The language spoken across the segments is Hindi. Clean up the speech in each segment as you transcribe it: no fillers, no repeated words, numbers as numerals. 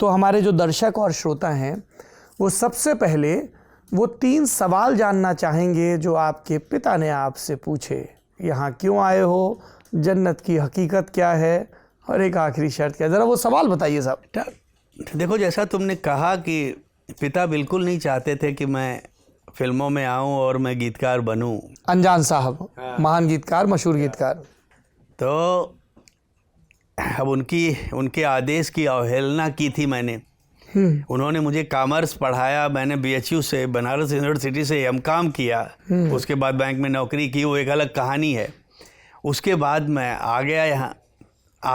तो हमारे जो दर्शक और श्रोता हैं वो सबसे पहले वो 3 सवाल जानना चाहेंगे जो आपके पिता ने आपसे पूछे। यहाँ क्यों आए हो, जन्नत की हकीकत क्या है और एक आखिरी शर्त क्या है। ज़रा वो सवाल बताइए साहब। देखो, जैसा तुमने कहा कि पिता बिल्कुल नहीं चाहते थे कि मैं फिल्मों में आऊं और मैं गीतकार बनूं। अनजान साहब महान गीतकार, मशहूर गीतकार। तो अब उनके आदेश की अवहेलना की थी मैंने। उन्होंने मुझे कॉमर्स पढ़ाया, मैंने BHU से, बनारस यूनिवर्सिटी से MCOM किया, उसके बाद बैंक में नौकरी की, वो एक अलग कहानी है। उसके बाद मैं आ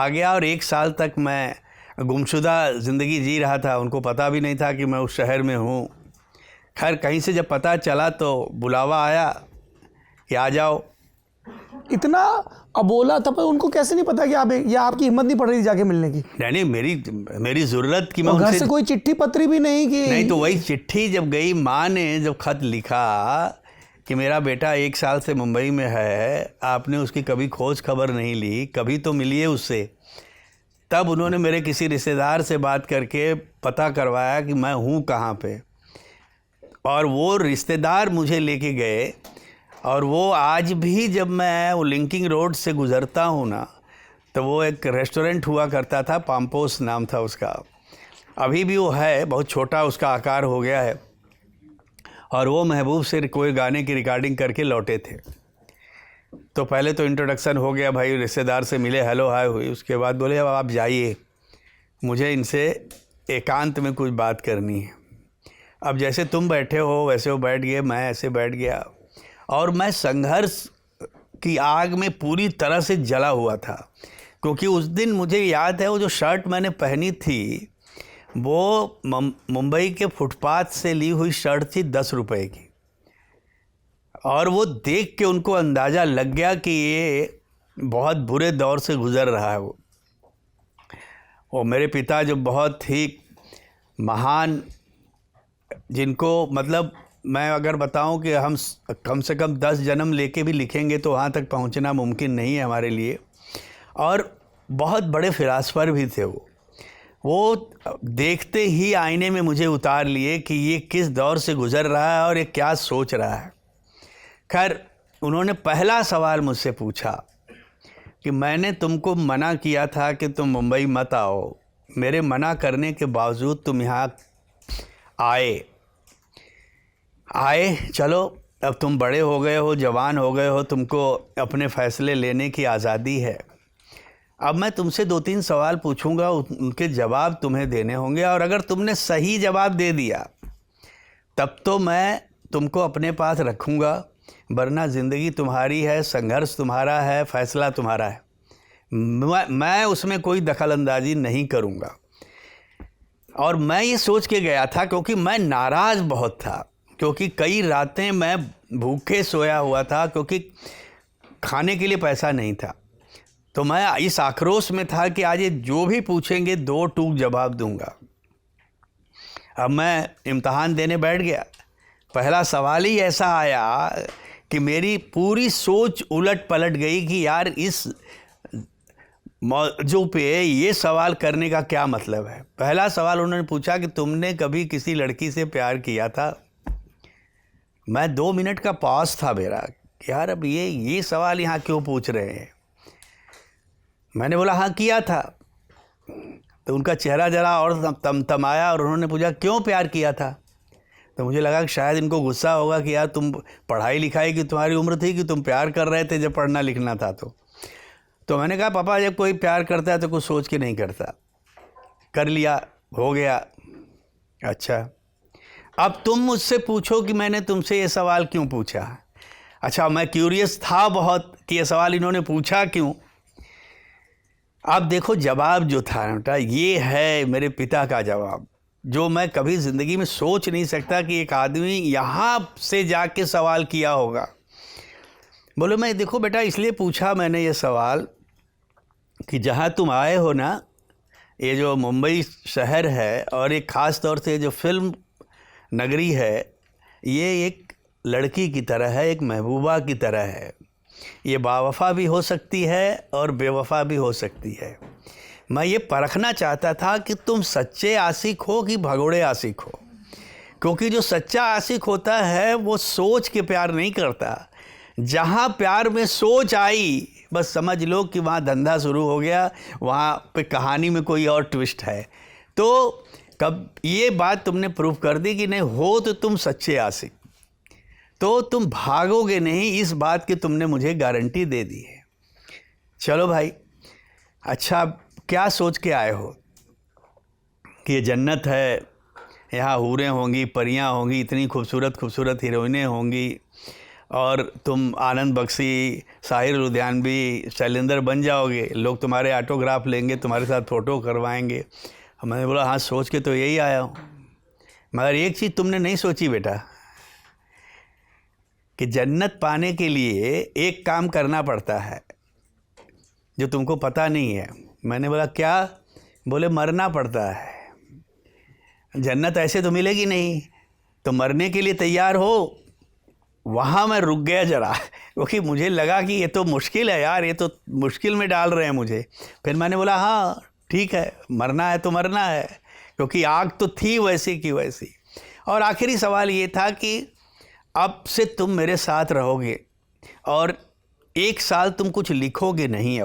गया और 1 साल तक मैं गुमशुदा ज़िंदगी जी रहा था। उनको पता भी नहीं था कि मैं उस शहर में हूँ। खैर, कहीं से जब पता चला तो बुलावा आया कि आ जाओ। इतना अबोला था, पर उनको कैसे नहीं पता कि आप, या आपकी हिम्मत नहीं पड़ रही जाके मिलने की? नहीं, मेरी ज़रूरत की मैं घर उनसे से कोई चिट्ठी पत्री भी नहीं कि? नहीं, तो वही चिट्ठी जब गई, माँ ने जब खत लिखा कि मेरा बेटा 1 साल से मुंबई में है, आपने उसकी कभी खोज खबर नहीं ली, कभी तो मिलिए उससे। तब उन्होंने मेरे किसी रिश्तेदार से बात करके पता करवाया कि मैं हूँ कहाँ पे, और वो रिश्तेदार मुझे लेके गए। और वो आज भी जब मैं वो लिंकिंग रोड से गुज़रता हूँ ना, तो वो एक रेस्टोरेंट हुआ करता था, पाम्पोस नाम था उसका। अभी भी वो है, बहुत छोटा उसका आकार हो गया है। और वो महबूब से कोई गाने की रिकॉर्डिंग करके लौटे थे। तो पहले तो इंट्रोडक्शन हो गया, भाई रिश्तेदार से मिले, हेलो हाय हुई। उसके बाद बोले अब आप जाइए, मुझे इनसे एकांत में कुछ बात करनी है। अब जैसे तुम बैठे हो वैसे वो बैठ गए, मैं ऐसे बैठ गया, और मैं संघर्ष की आग में पूरी तरह से जला हुआ था। क्योंकि उस दिन मुझे याद है, वो जो शर्ट मैंने पहनी थी वो मुंबई के फुटपाथ से ली हुई शर्ट थी 10 रुपए की। और वो देख के उनको अंदाज़ा लग गया कि ये बहुत बुरे दौर से गुज़र रहा है। वो मेरे पिता जो बहुत ही महान, जिनको मतलब मैं अगर बताऊं कि हम कम से कम 10 जन्म लेके भी लिखेंगे तो वहाँ तक पहुँचना मुमकिन नहीं है हमारे लिए। और बहुत बड़े फिलासफर भी थे वो देखते ही आईने में मुझे उतार लिए कि ये किस दौर से गुज़र रहा है और ये क्या सोच रहा है। खैर, उन्होंने पहला सवाल मुझसे पूछा कि मैंने तुमको मना किया था कि तुम मुंबई मत आओ, मेरे मना करने के बावजूद तुम यहाँ आए। चलो, अब तुम बड़े हो गए हो, जवान हो गए हो, तुमको अपने फ़ैसले लेने की आज़ादी है। अब मैं तुमसे 2-3 सवाल पूछूंगा, उनके जवाब तुम्हें देने होंगे, और अगर तुमने सही जवाब दे दिया तब तो मैं तुमको अपने पास रखूंगा, वरना ज़िंदगी तुम्हारी है, संघर्ष तुम्हारा है, फ़ैसला तुम्हारा है। मैं उसमें कोई दखल अंदाजी नहीं करूंगा। और मैं ये सोच के गया था, क्योंकि मैं नाराज़ बहुत था, क्योंकि कई रातें मैं भूखे सोया हुआ था, क्योंकि खाने के लिए पैसा नहीं था। तो मैं इस आक्रोश में था कि आज ये जो भी पूछेंगे 2 टूक जवाब दूंगा। अब मैं इम्तहान देने बैठ गया। पहला सवाल ही ऐसा आया कि मेरी पूरी सोच उलट पलट गई कि यार इस मौजू पे ये सवाल करने का क्या मतलब है। पहला सवाल उन्होंने पूछा कि तुमने कभी किसी लड़की से प्यार किया था? मैं 2 मिनट का पॉज था मेरा, यार अब ये सवाल यहाँ क्यों पूछ रहे हैं। मैंने बोला हाँ किया था। तो उनका चेहरा जरा और तमतमाया और उन्होंने पूछा क्यों प्यार किया था? तो मुझे लगा कि शायद इनको गुस्सा होगा कि यार तुम पढ़ाई लिखाई की तुम्हारी उम्र थी कि तुम प्यार कर रहे थे जब पढ़ना लिखना था। तो मैंने कहा पापा जब कोई प्यार करता है तो कुछ सोच के नहीं करता, कर लिया, हो गया। अच्छा, अब तुम मुझसे पूछो कि मैंने तुमसे ये सवाल क्यों पूछा। अच्छा, मैं क्यूरियस था बहुत कि ये सवाल इन्होंने पूछा क्यों। अब देखो जवाब जो था बेटा, ये है मेरे पिता का जवाब, जो मैं कभी ज़िंदगी में सोच नहीं सकता कि एक आदमी यहाँ से जाके सवाल किया होगा। बोलो मैं देखो बेटा इसलिए पूछा मैंने ये सवाल कि जहाँ तुम आए हो ना, ये जो मुंबई शहर है और एक ख़ास तौर से जो फिल्म नगरी है, ये एक लड़की की तरह है, एक महबूबा की तरह है। ये बावफ़ा भी हो सकती है और बेवफ़ा भी हो सकती है। मैं ये परखना चाहता था कि तुम सच्चे आशिक हो कि भगोड़े आशिक हो, क्योंकि जो सच्चा आशिक होता है वो सोच के प्यार नहीं करता। जहाँ प्यार में सोच आई बस समझ लो कि वहाँ धंधा शुरू हो गया, वहाँ पे कहानी में कोई और ट्विस्ट है। तो कब ये बात तुमने प्रूव कर दी कि नहीं हो तो तुम सच्चे आशिक, तो तुम भागोगे नहीं, इस बात की तुमने मुझे गारंटी दे दी है। चलो भाई, अच्छा क्या सोच के आए हो कि ये जन्नत है, यहाँ हूरें होंगी, परियाँ होंगी, इतनी खूबसूरत खूबसूरत हीरोइनें होंगी, और तुम आनंद बख्शी, साहिर लुधियानवी, शैलेंद्र बन जाओगे, लोग तुम्हारे ऑटोग्राफ लेंगे, तुम्हारे साथ फ़ोटो करवाएंगे। मैंने बोला हाँ, सोच के तो यही आया हूँ। मगर एक चीज़ तुमने नहीं सोची बेटा, कि जन्नत पाने के लिए एक काम करना पड़ता है जो तुमको पता नहीं है। मैंने बोला क्या? बोले मरना पड़ता है। जन्नत ऐसे तो मिलेगी नहीं, तो मरने के लिए तैयार हो। वहाँ मैं रुक गया ज़रा, क्योंकि मुझे लगा कि ये तो मुश्किल है यार, ये तो मुश्किल में डाल रहे हैं मुझे। फिर मैंने बोला हाँ ठीक है, मरना है तो मरना है, क्योंकि आग तो थी वैसी की वैसी। और आखिरी सवाल ये था कि अब से तुम मेरे साथ रहोगे और 1 साल तुम कुछ लिखोगे नहीं।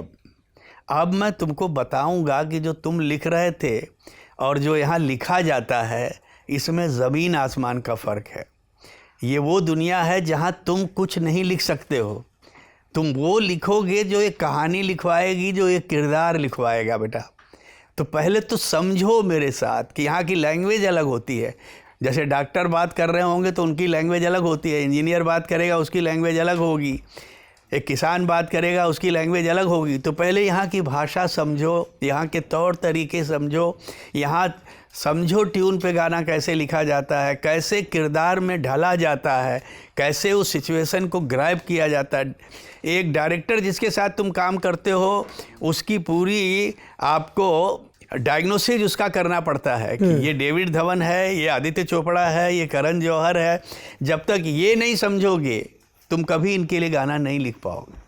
अब मैं तुमको बताऊंगा कि जो तुम लिख रहे थे और जो यहाँ लिखा जाता है, इसमें ज़मीन आसमान का फ़र्क है। ये वो दुनिया है जहाँ तुम कुछ नहीं लिख सकते हो, तुम वो लिखोगे जो एक कहानी लिखवाएगी, जो एक किरदार लिखवाएगा बेटा। तो पहले तो समझो मेरे साथ कि यहाँ की लैंग्वेज अलग होती है। जैसे डॉक्टर बात कर रहे होंगे तो उनकी लैंग्वेज अलग होती है, इंजीनियर बात करेगा उसकी लैंग्वेज अलग होगी, एक किसान बात करेगा उसकी लैंग्वेज अलग होगी। तो पहले यहाँ की भाषा समझो, यहाँ के तौर तरीके समझो, यहाँ समझो ट्यून पे गाना कैसे लिखा जाता है, कैसे किरदार में ढला जाता है, कैसे उस सिचुएशन को ग्रैब किया जाता है। एक डायरेक्टर जिसके साथ तुम काम करते हो, उसकी पूरी आपको डायग्नोसिस उसका करना पड़ता है कि ये डेविड धवन है, ये आदित्य चोपड़ा है, ये करण जौहर है। जब तक ये नहीं समझोगे तुम कभी इनके लिए गाना नहीं लिख पाओगे।